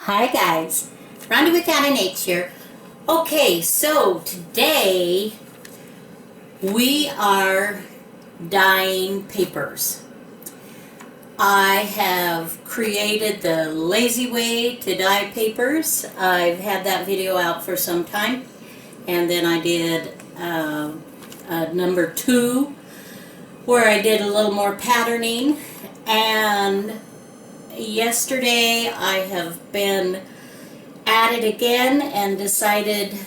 Hi guys, Ronda with An H here. Okay, so today we are dyeing papers. I have created the lazy way to dye papers. I've had that video out for some time, and then I did number 2 where I did a little more patterning, and yesterday I have been at it again and decided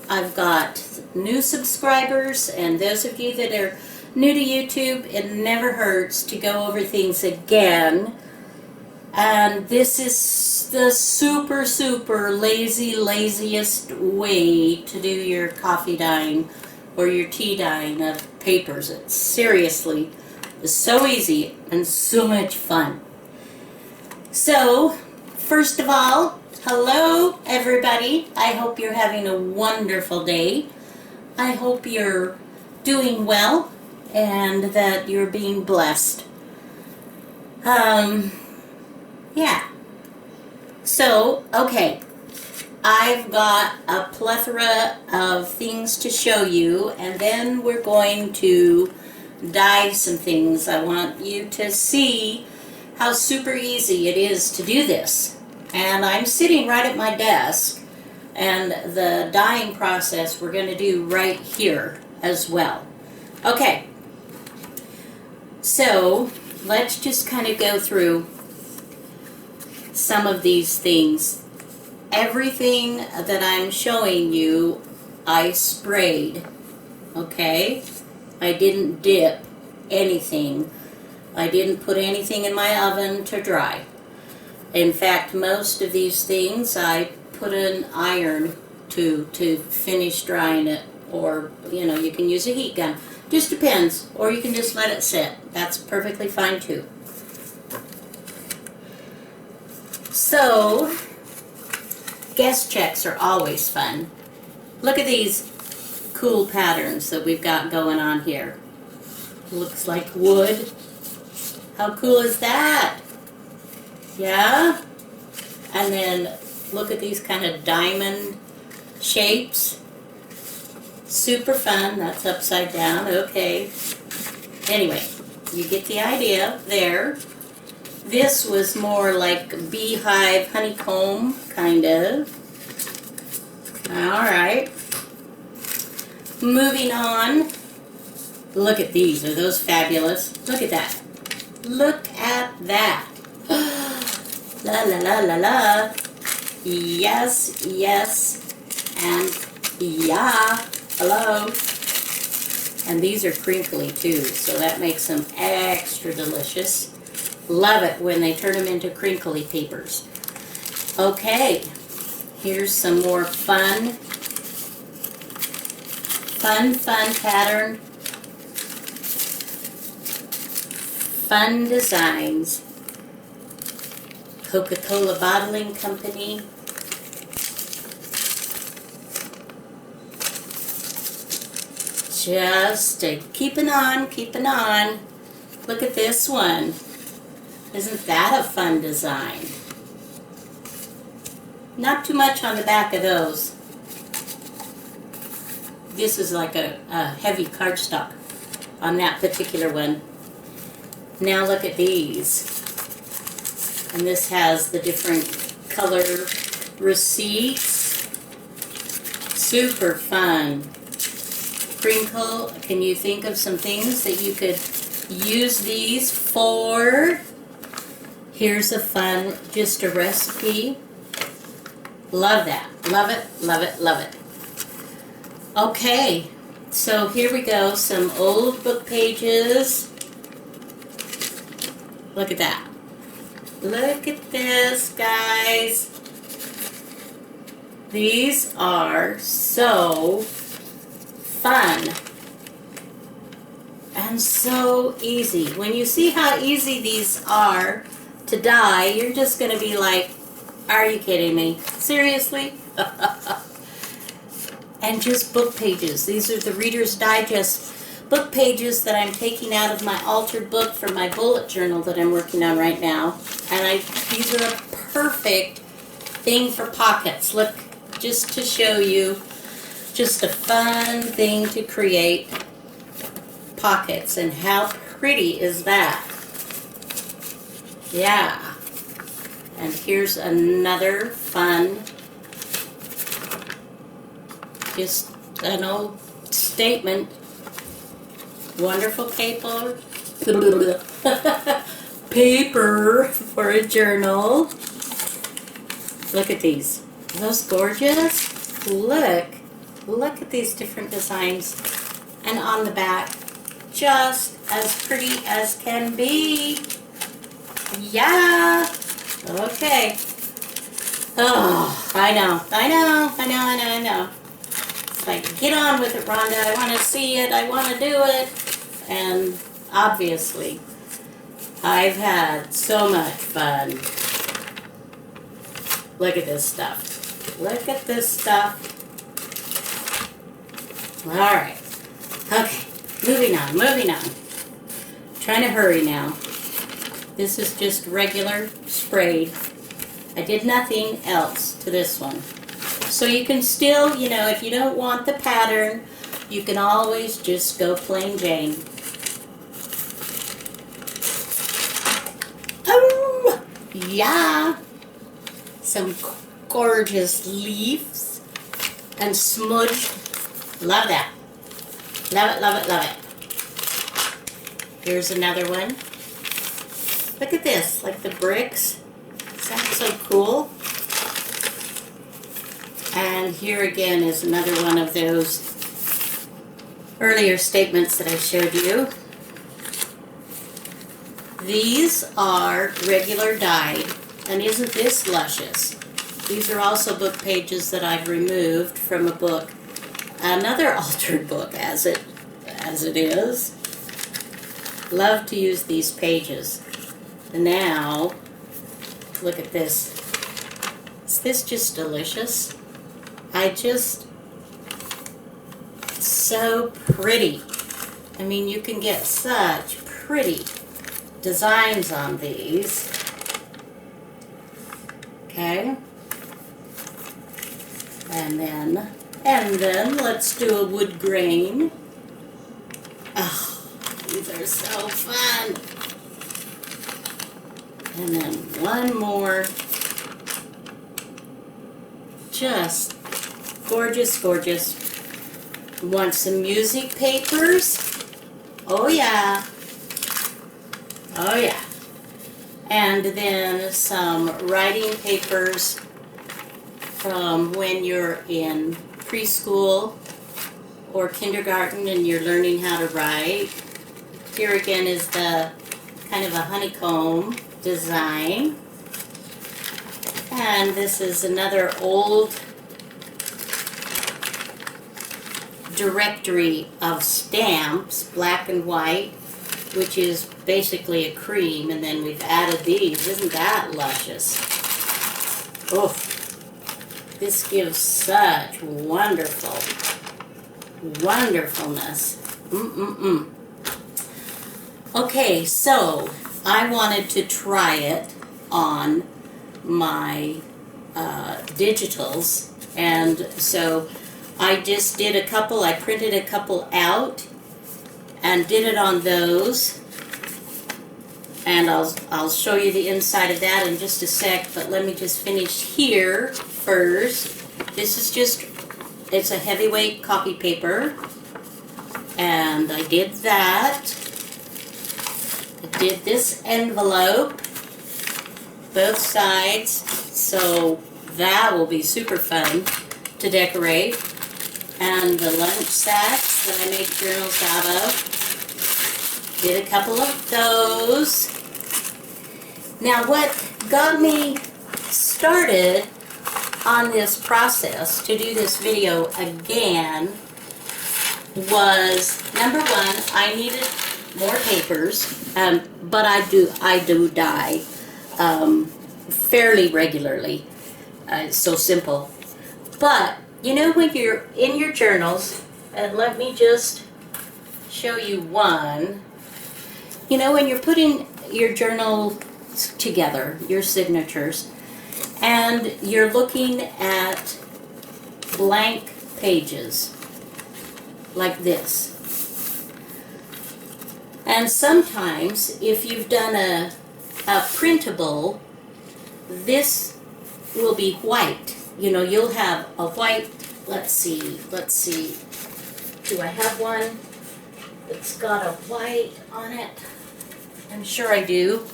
I've got new subscribers, and those of you that are new to YouTube, it never hurts to go over things again. And this is the super laziest way to do your coffee dyeing or your tea dyeing of papers. It's seriously so easy and so much fun. So, first of all, hello everybody. I hope you're having a wonderful day. I hope you're doing well and that you're being blessed. Yeah. So, okay. I've got a plethora of things to show you, and then we're going to dye some things. I want you to see how super easy it is to do this. And I'm sitting right at my desk, and the dyeing process we're going to do right here as well. Okay, so let's just kind of go through some of these things. Everything that I'm showing you, I sprayed, okay? I didn't dip anything. I didn't put anything in my oven to dry. In fact, most of these things I put an iron to finish drying it, or you can use a heat gun. Just depends, or you can just let it sit. That's perfectly fine too. So, guest checks are always fun. Look at these cool patterns that we've got going on here. Looks like wood. How cool is that? Yeah? And then look at these kind of diamond shapes. Super fun. That's upside down. Okay. Anyway, you get the idea there. This was more like beehive, honeycomb, kind of. Alright. Moving on. Look at these. Are those fabulous? Look at that. Look at that. La la la la la. Yes, yes, and yeah. Hello. And these are crinkly too, so that makes them extra delicious. Love it when they turn them into crinkly papers. Okay, here's some more fun pattern. Fun designs. Coca-Cola Bottling Company. Just keeping on. Look at this one. Isn't that a fun design? Not too much on the back of those. This is like a heavy cardstock on that particular one. Now look at these. And this has the different color receipts. Super fun. Crinkle. Can you think of some things that you could use these for? Here's a fun, just a recipe. Love that. Love it, love it, love it. Okay, so here we go. Some old book pages. Look at that. Look at this, guys. These are so fun and so easy. When you see how easy these are to dye, you're just going to be like, are you kidding me? Seriously? And just book pages. These are the Reader's Digest book pages that I'm taking out of my altered book for my bullet journal that I'm working on right now. And these are a perfect thing for pockets. Look, just to show you, just a fun thing to create pockets. And how pretty is that? Yeah. And here's another fun, just an old statement. Wonderful paper. Paper for a journal. Look at these. Are those gorgeous? Look at these different designs. And on the back, just as pretty as can be. Yeah. Okay. Oh, I know. It's like, get on with it, Rhonda. I want to see it. I want to do it. And obviously, I've had so much fun. Look at this stuff. Look at this stuff. All right. Okay. Moving on. Trying to hurry now. This is just regular sprayed. I did nothing else to this one. So you can still, if you don't want the pattern, you can always just go plain Jane. Oh, yeah. Some gorgeous leaves and smudged. Love that. Love it. Here's another one. Look at this, like the bricks. Isn't that so cool? And here again is another one of those earlier statements that I showed you. These are regular dyed, and isn't this luscious? These are also book pages that I've removed from a book, another altered book as it is. Love to use these pages. And now, look at this. Is this just delicious? It's so pretty. I mean, you can get such pretty designs on these. Okay. And then let's do a wood grain. Oh, these are so fun. And then one more. Just gorgeous. Want some music papers? Oh yeah. And then some writing papers from when you're in preschool or kindergarten and you're learning how to write. Here again is the kind of a honeycomb design. And this is another old directory of stamps, black and white, which is basically a cream, and then we've added these. Isn't that luscious? Oh, this gives such wonderfulness. Okay, so I wanted to try it on my digitals, and so I just did a couple. I printed a couple out and did it on those, and I'll show you the inside of that in just a sec, but let me just finish here first. This is just, it's a heavyweight copy paper, and I did that. I did this envelope, both sides, so that will be super fun to decorate. And the lunch sacks that I make journals out of. Did a couple of those. Now what got me started on this process to do this video again was, number one, I needed more papers, but I do dye fairly regularly. It's so simple. But you know, when you're in your journals, and let me just show you one. You know, when you're putting your journal together, your signatures, and you're looking at blank pages like this. And sometimes if you've done a printable, this will be white. You know, you'll have a white, let's see, do I have one that's got a white on it? I'm sure I do.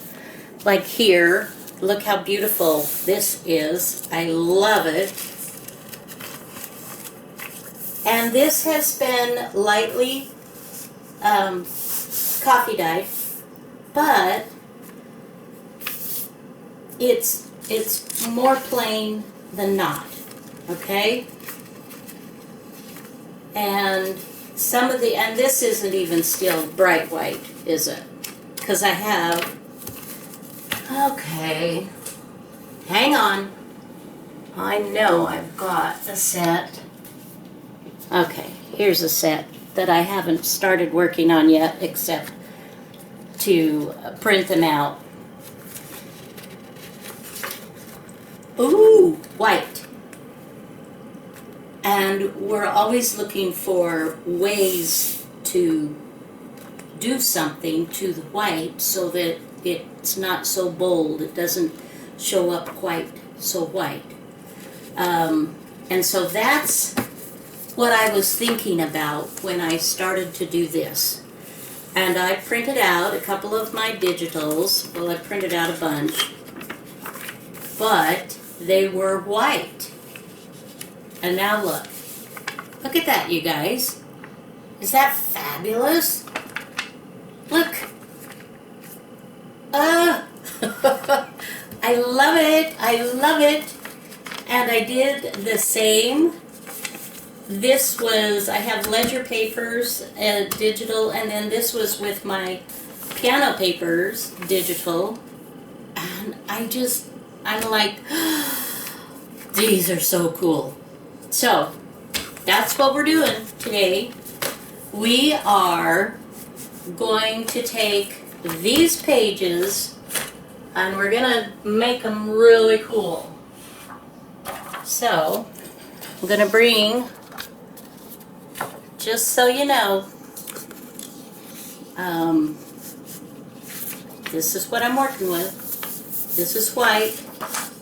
Like here, look how beautiful this is. I love it. And this has been lightly coffee dyed, but it's more plain than not, okay? And some of the, and this isn't even still bright white, is it? Because I have, okay, hang on. I know I've got a set. Okay, here's a set that I haven't started working on yet, except to print them out. Ooh, white. And we're always looking for ways to do something to the white so that it's not so bold. It doesn't show up quite so white. And so that's what I was thinking about when I started to do this. And I printed out a couple of my digitals. Well, I printed out a bunch. But they were white. And now look. Look at that, you guys. Is that fabulous? Look. I love it. I love it. And I did the same. This was, I have ledger papers, digital, and then this was with my piano papers, digital. And I'm like, these are so cool. So, that's what we're doing today. We are going to take these pages and we're going to make them really cool. So, I'm going to bring, just so you know, this is what I'm working with. This is white,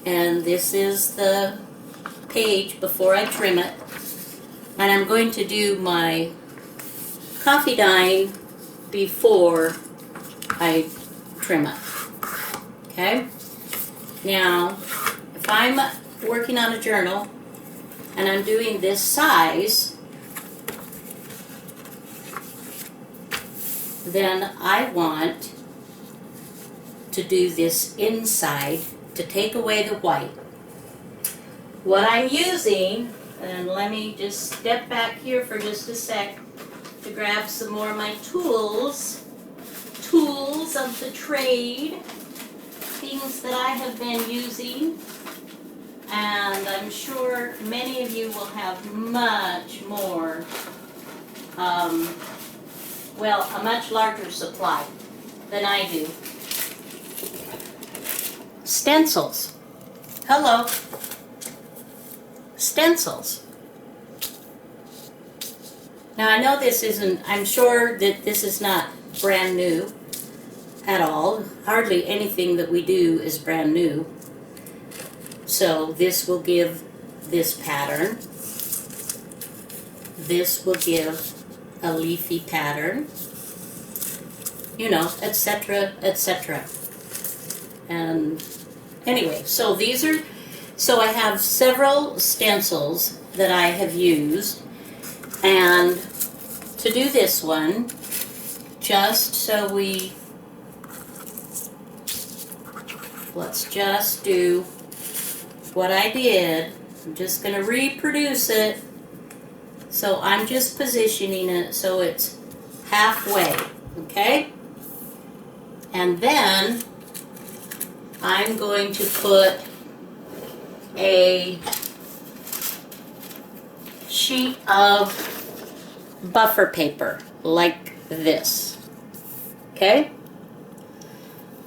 and this is the page before I trim it. And I'm going to do my coffee dyeing before I trim it. Okay? Now, if I'm working on a journal and I'm doing this size, then I want to do this inside to take away the white. What I'm using, and let me just step back here for just a sec to grab some more of my tools of the trade, things that I have been using, and I'm sure many of you will have much more, well, a much larger supply than I do. Stencils. Hello. Stencils. Now I know this isn't, I'm sure that this is not brand new at all. Hardly anything that we do is brand new. So this will give this pattern. This will give a leafy pattern. You know, etc., etc. And anyway, so these are, so I have several stencils that I have used, and to do this one, just so we, let's just do what I did. I'm just going to reproduce it, so I'm just positioning it so it's halfway, okay? And then I'm going to put a sheet of buffer paper like this. Okay?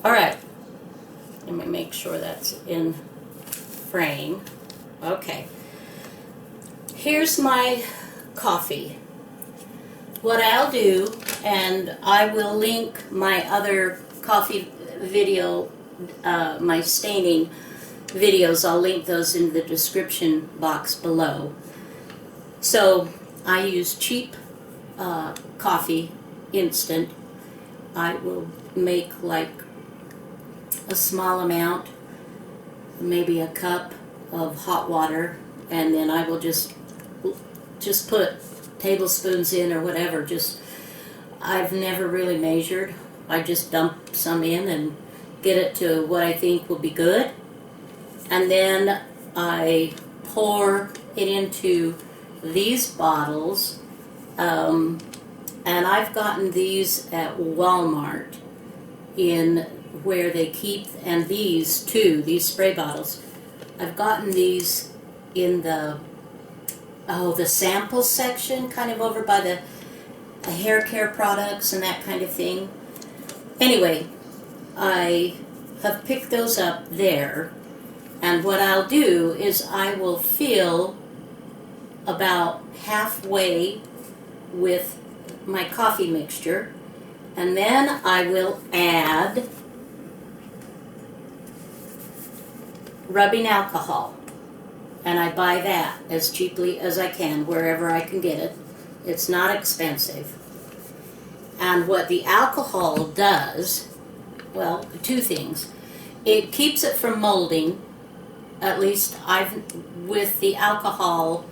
Alright. Let me make sure that's in spraying. Okay. Here's my coffee. What I'll do, and I will link my other coffee video, my staining videos, I'll link those in the description box below. So I use cheap coffee, instant. I will make like a small amount, maybe a cup of hot water, and then I will just put tablespoons in or whatever. I've never really measured. I just dump some in and get it to what I think will be good, and then I pour it into these bottles, and I've gotten these at Walmart in where they keep, and these too, these spray bottles, I've gotten these in the sample section, kind of over by the hair care products and that kind of thing. Anyway, I have picked those up there, and what I'll do is I will fill about halfway with my coffee mixture, and then I will add rubbing alcohol. And I buy that as cheaply as I can, wherever I can get it. It's not expensive. And what the alcohol does, well, two things. It keeps it from molding. At least with the alcohol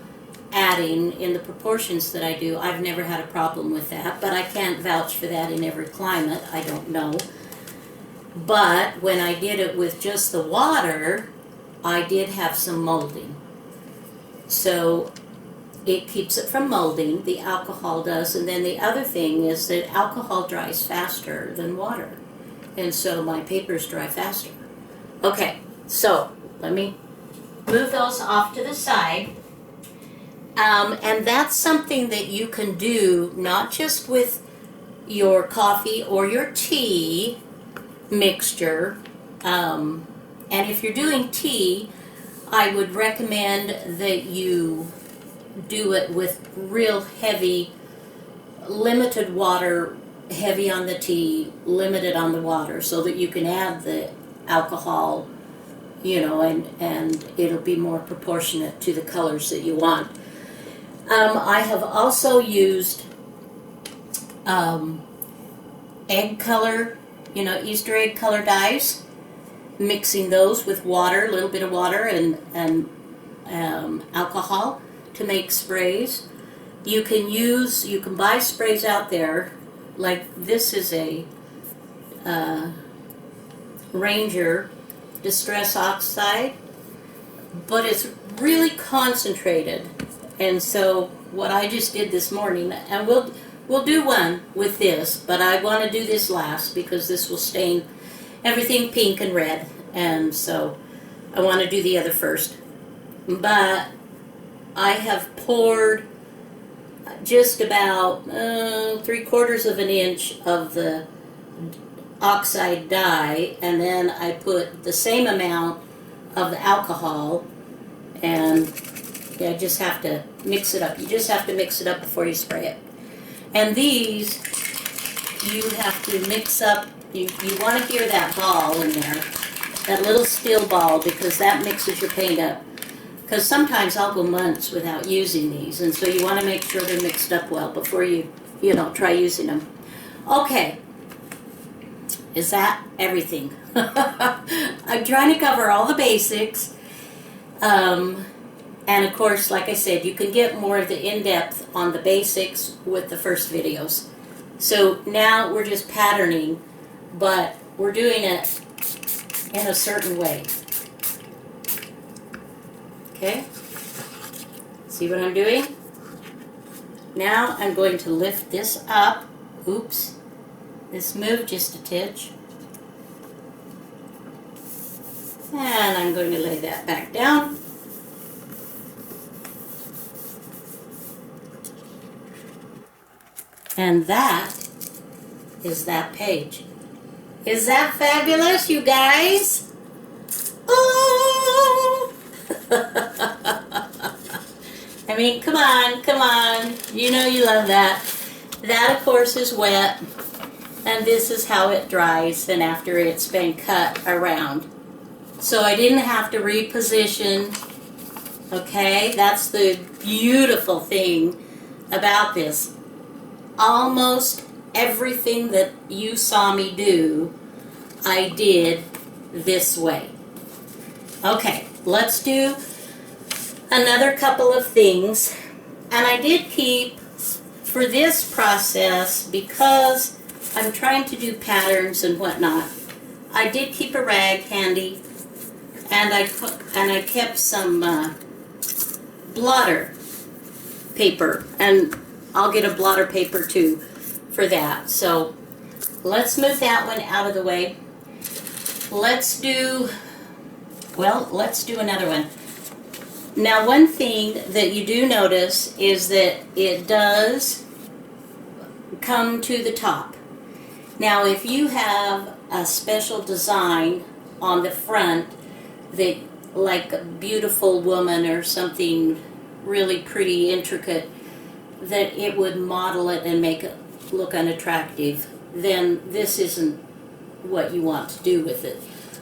adding in the proportions that I do, I've never had a problem with that. But I can't vouch for that in every climate. I don't know. But when I did it with just the water, I did have some molding. So it keeps it from molding, the alcohol does, and then the other thing is that alcohol dries faster than water, and so my papers dry faster. Okay, so let me move those off to the side, and that's something that you can do not just with your coffee or your tea mixture, and if you're doing tea, I would recommend that you do it with real heavy, limited water, heavy on the tea, limited on the water, so that you can add the alcohol, and it'll be more proportionate to the colors that you want. I have also used egg color, Easter egg color dyes, mixing those with water, a little bit of water and alcohol to make sprays. You can buy sprays out there, like this is a Ranger Distress Oxide, but it's really concentrated. And so what I just did this morning, and we'll do one with this, but I want to do this last because this will stain everything pink and red, and so I want to do the other first. But I have poured just about 3/4 of an inch of the oxide dye, and then I put the same amount of the alcohol, and I just have to mix it up. You just have to mix it up before you spray it. And these, you have to mix up. You want to hear that ball in there, that little steel ball, because that mixes your paint up. Because sometimes I'll go months without using these, and so you want to make sure they're mixed up well before you try using them. Okay, is that everything? I'm trying to cover all the basics, and of course, like I said, you can get more of the in-depth on the basics with the first videos. So now we're just patterning, but we're doing it in a certain way. Okay? See what I'm doing? Now I'm going to lift this up. Oops. This moved just a titch. And I'm going to lay that back down. And that is that page. Is that fabulous, you guys? Oh! I mean, come on, come on. You know you love that. That, of course, is wet. And this is how it dries and after it's been cut around. So I didn't have to reposition. Okay, that's the beautiful thing about this. Almost everything that you saw me do, I did this way. Okay, let's do another couple of things. And I did keep, for this process, because I'm trying to do patterns and whatnot, I did keep a rag handy, and I kept some blotter paper, and I'll get a blotter paper too for that. So let's move that one out of the way. Let's do another one. Now, one thing that you do notice is that it does come to the top. Now, if you have a special design on the front, that like a beautiful woman or something really pretty intricate, that it would model it and make it look unattractive, then this isn't what you want to do with it.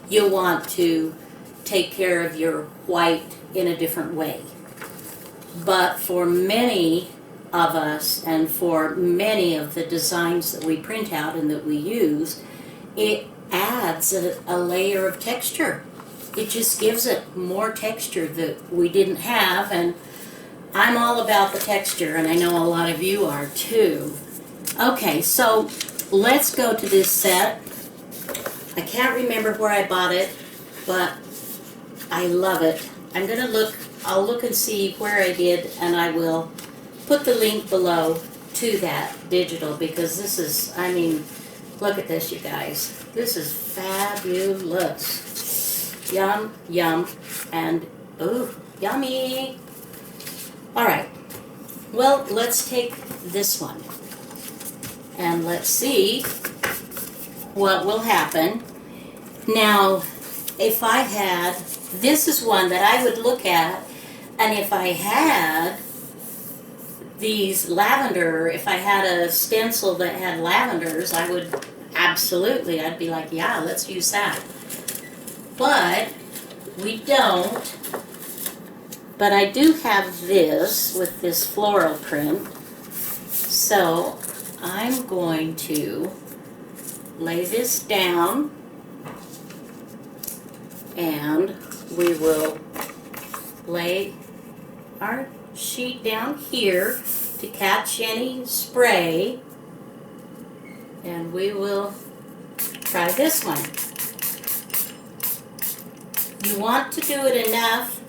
You'll want to take care of your white in a different way. But for many of us and for many of the designs that we print out and that we use, it adds a layer of texture. It just gives it more texture that we didn't have, and I'm all about the texture, and I know a lot of you are too. Okay, so let's go to this set. I can't remember where I bought it, but I love it. I'll look and see where I did, and I will put the link below to that digital, because this is, I mean, look at this, you guys. This is fabulous. Yum, yum, and ooh, yummy. All right, well, let's take this one, and let's see what will happen. Now, if I had, this is one that I would look at, and if I had these lavender, if I had a stencil that had lavenders, I would absolutely, I'd be like, yeah, let's use that. But we don't. But I do have this with this floral print. So I'm going to lay this down, and we will lay our sheet down here to catch any spray, and we will try this one. You want to do it enough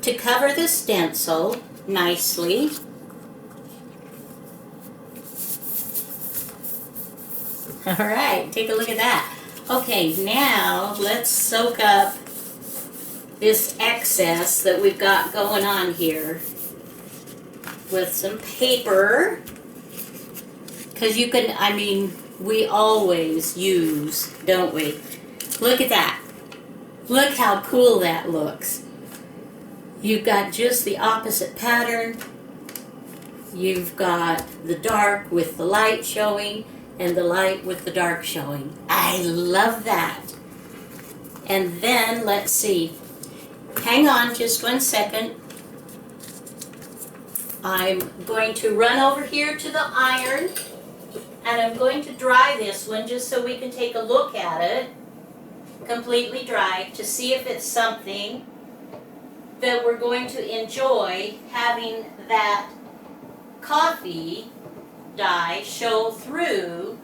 to cover the stencil nicely. All right, take a look at that. Okay, now let's soak up this excess that we've got going on here with some paper. Because you can, I mean, we always use, don't we? Look at that. Look how cool that looks. You've got just the opposite pattern. You've got the dark with the light showing and the light with the dark showing. I love that. And then, let's see. Hang on just 1 second. I'm going to run over here to the iron, and I'm going to dry this one just so we can take a look at it. Completely dry, to see if it's something that we're going to enjoy, having that coffee dye show through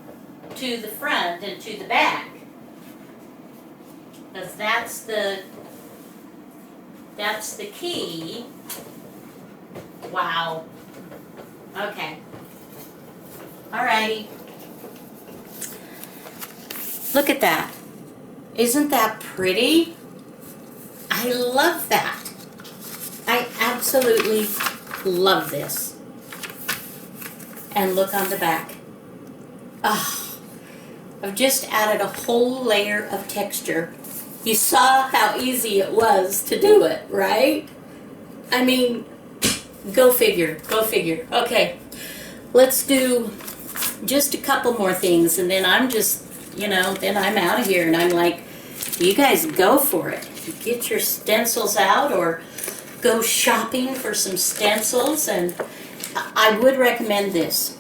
to the front and to the back, because that's the key. Wow. Okay. Alrighty. Look at that. Isn't that pretty? I love that. I absolutely love this. And look on the back. Oh, I've just added a whole layer of texture. You saw how easy it was to do it, right? I mean, go figure, go figure. Okay, let's do just a couple more things, and then I'm just, then I'm out of here, and I'm like, you guys go for it. Get your stencils out or go shopping for some stencils, and I would recommend this.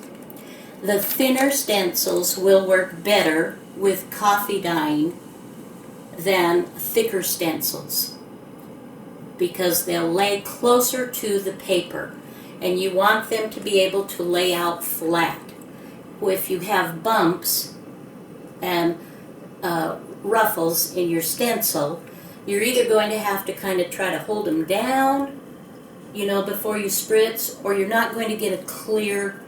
The thinner stencils will work better with coffee dyeing than thicker stencils because they'll lay closer to the paper, and you want them to be able to lay out flat. If you have bumps and ruffles in your stencil, you're either going to have to kind of try to hold them down, before you spritz, or you're not going to get a clear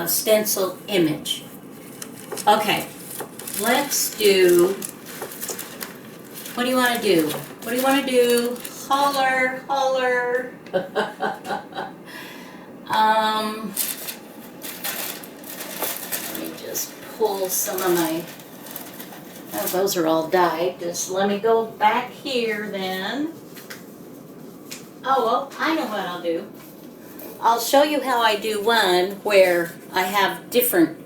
stencil image. Okay, let's do, what do you want to do? What do you want to do? Holler, holler. Let me just pull some of my, oh, those are all dyed. Just let me go back here then. Oh, well, I know what I'll do. I'll show you how I do one where I have different,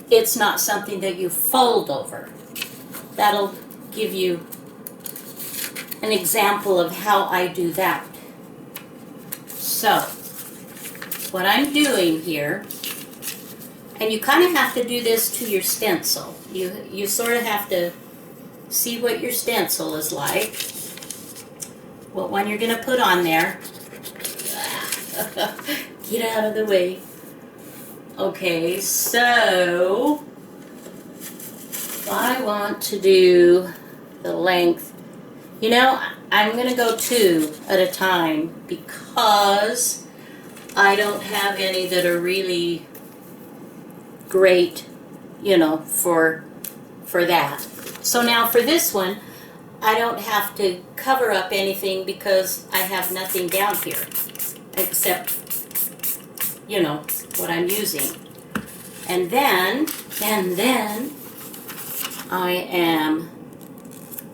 it's not something that you fold over. That'll give you an example of how I do that. So, what I'm doing here, and you kind of have to do this to your stencil. You sort of have to see what your stencil is like, what one you're going to put on there. Get out of the way. Okay, so I want to do the length. I'm going to go 2 at a time because I don't have any that are really great, for that. So now for this one, I don't have to cover up anything because I have nothing down here except, what I'm using. And then I am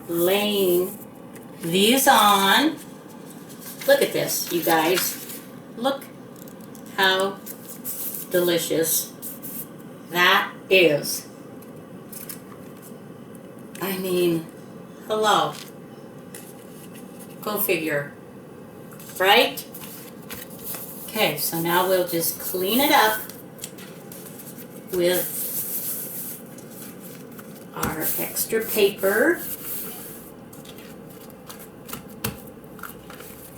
laying these on. Look at this, you guys. Look how delicious that is. I mean, hello. Go figure. Right? Okay, so now we'll just clean it up with our extra paper.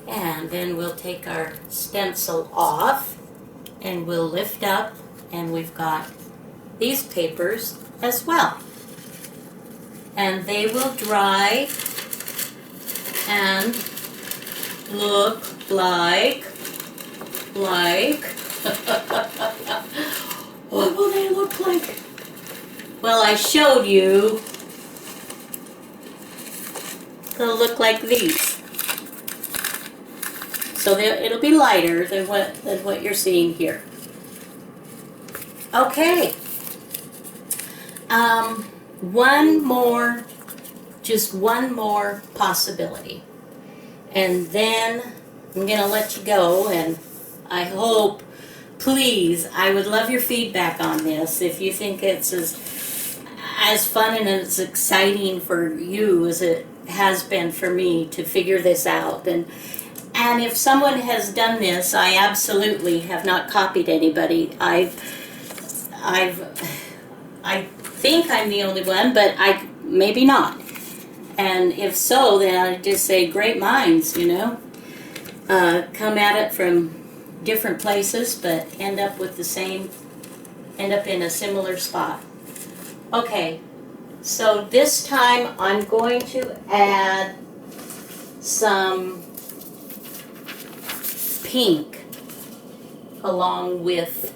And then we'll take our stencil off and we'll lift up, and we've got these papers as well. And they will dry and look like what will they look like? Well, I showed you. They'll look like these. So it'll be lighter than what you're seeing here. Okay. Just one more possibility. And then I'm going to let you go, and I hope, please, I would love your feedback on this. If you think it's as fun and as exciting for you as it has been for me to figure this out. And if someone has done this, I absolutely have not copied anybody. I think I'm the only one, but maybe not. And if so, then I just say great minds, come at it from different places, but end up in a similar spot. Okay, so this time I'm going to add some pink along with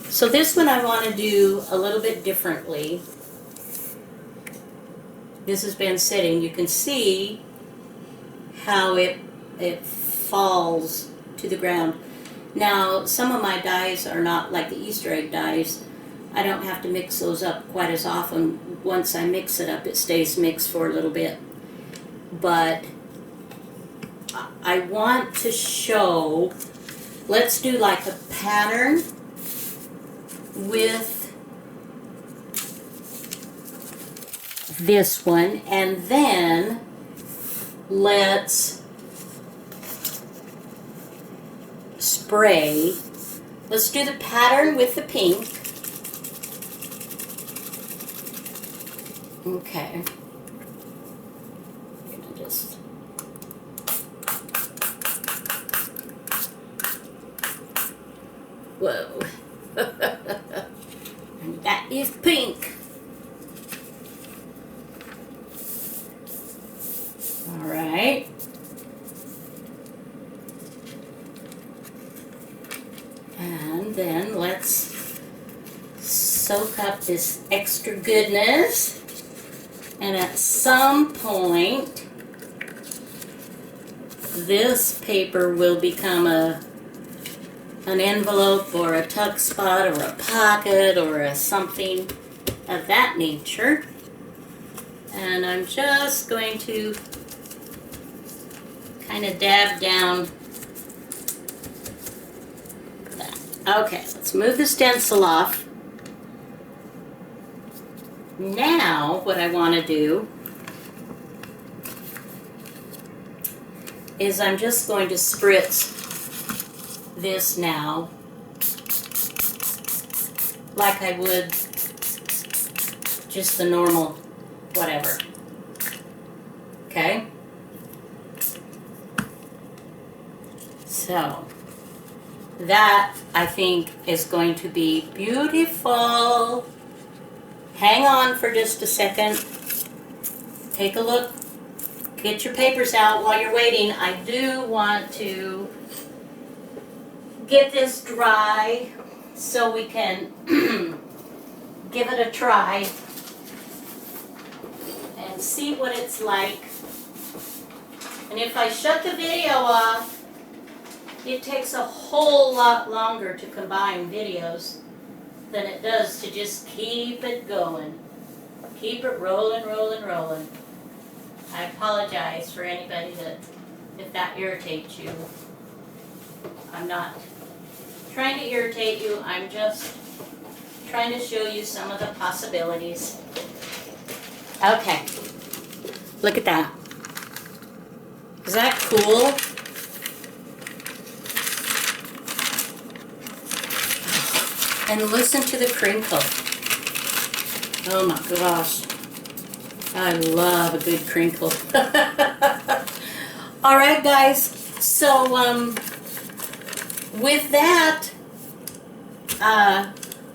so this one I want to do a little bit differently. This has been sitting. You can see how it falls to the ground. Now, some of my dies are not like the Easter egg dies. I don't have to mix those up quite as often. Once I mix it up, it stays mixed for a little bit. But I want to show, let's do like a pattern with this one, and then let's spray. Let's do the pattern with the pink. Okay. I'm gonna just whoa. And that is pink. All right. And then let's soak up this extra goodness. And at some point, this paper will become an envelope or a tuck spot or a pocket or a something of that nature. And I'm just going to kind of dab down that. Okay, let's move the stencil off. Now, what I want to do is I'm just going to spritz this now like I would just the normal whatever. Okay? So, that I think is going to be beautiful. Hang on for just a second. Take a look. Get your papers out while you're waiting. I do want to get this dry so we can give it a try and see what it's like. And if I shut the video off, it takes a whole lot longer to combine videos than it does to just keep it going. Keep it rolling, rolling, rolling. I apologize for anybody that, if that irritates you. I'm not trying to irritate you, I'm just trying to show you some of the possibilities. Okay, look at that. Is that cool? And listen to the crinkle. Oh my gosh. I love a good crinkle. Alright guys, so with that,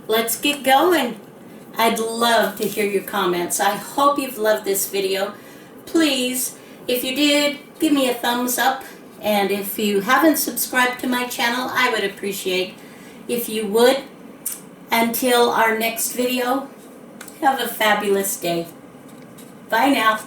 let's get going. I'd love to hear your comments. I hope you've loved this video. Please, if you did, give me a thumbs up. And if you haven't subscribed to my channel, I would appreciate if you would. Until our next video, have a fabulous day. Bye now.